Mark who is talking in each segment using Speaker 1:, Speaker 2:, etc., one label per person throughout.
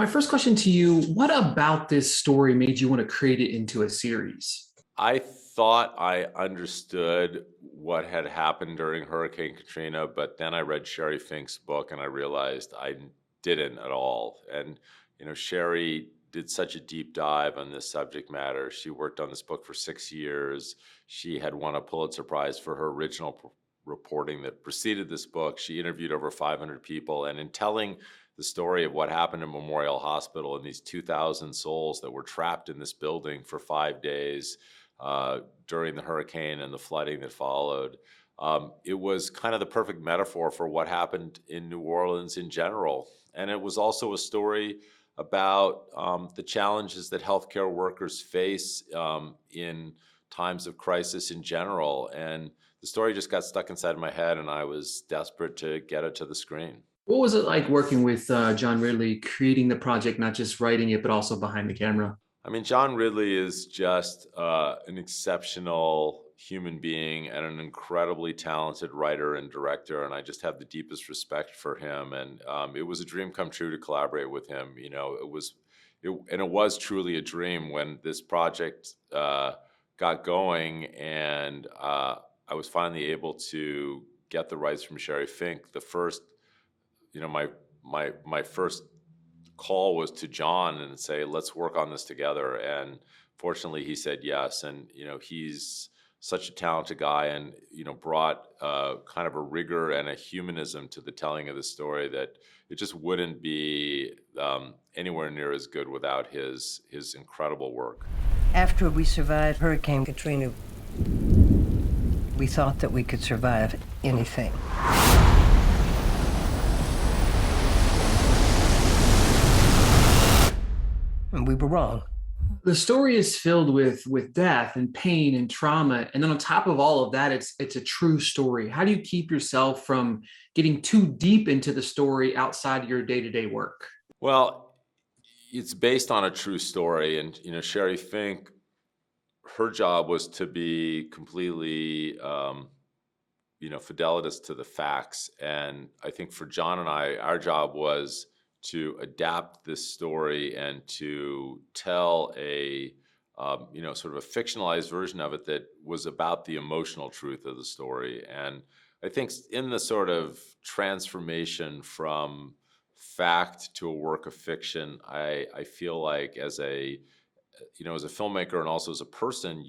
Speaker 1: first question to you, what about this story made you want to create it into a series?
Speaker 2: I thought I understood what had happened during Hurricane Katrina, but then I read Sherry Fink's book and I realized I didn't at all. And, Sherry did such a deep dive on this subject matter. She worked on this book for 6 years. She had won a Pulitzer Prize for her original reporting that preceded this book. She interviewed over 500 people. And in telling the story of what happened in Memorial Hospital and these 2,000 souls that were trapped in this building for 5 days, during the hurricane and the flooding that followed. It was kind of the perfect metaphor for what happened in New Orleans in general. And it was also a story about the challenges that healthcare workers face in times of crisis in general. And the story just got stuck inside my head, and I was desperate to get it to the screen.
Speaker 1: What was it like working with John Ridley, creating the project, not just writing it, but also behind the camera?
Speaker 2: I mean, John Ridley is just an exceptional human being and an incredibly talented writer and director, and I just have the deepest respect for him. And it was a dream come true to collaborate with him. It was truly a dream when this project got going, and I was finally able to get the rights from Sherry Fink. The first, my first call was to John and say, let's work on this together. And fortunately, he said yes. And, he's such a talented guy and, brought kind of a rigor and a humanism to the telling of the story that it just wouldn't be anywhere near as good without his incredible work.
Speaker 3: After we survived Hurricane Katrina, we thought that we could survive anything. And we were wrong.
Speaker 1: The story is filled with death and pain and trauma. And then on top of all of that, it's a true story. How do you keep yourself from getting too deep into the story outside your day-to-day work?
Speaker 2: Well, it's based on a true story. And, Sherry Fink, her job was to be completely, fidelitous to the facts. And I think for John and I, our job was to adapt this story and to tell a sort of a fictionalized version of it that was about the emotional truth of the story. And I think in the sort of transformation from fact to a work of fiction, I feel like as a filmmaker and also as a person,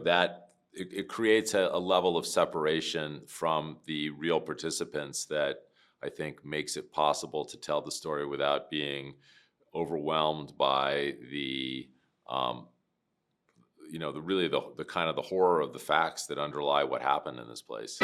Speaker 2: that it creates a level of separation from the real participants that I think makes it possible to tell the story without being overwhelmed by the kind of the horror of the facts that underlie what happened in this place.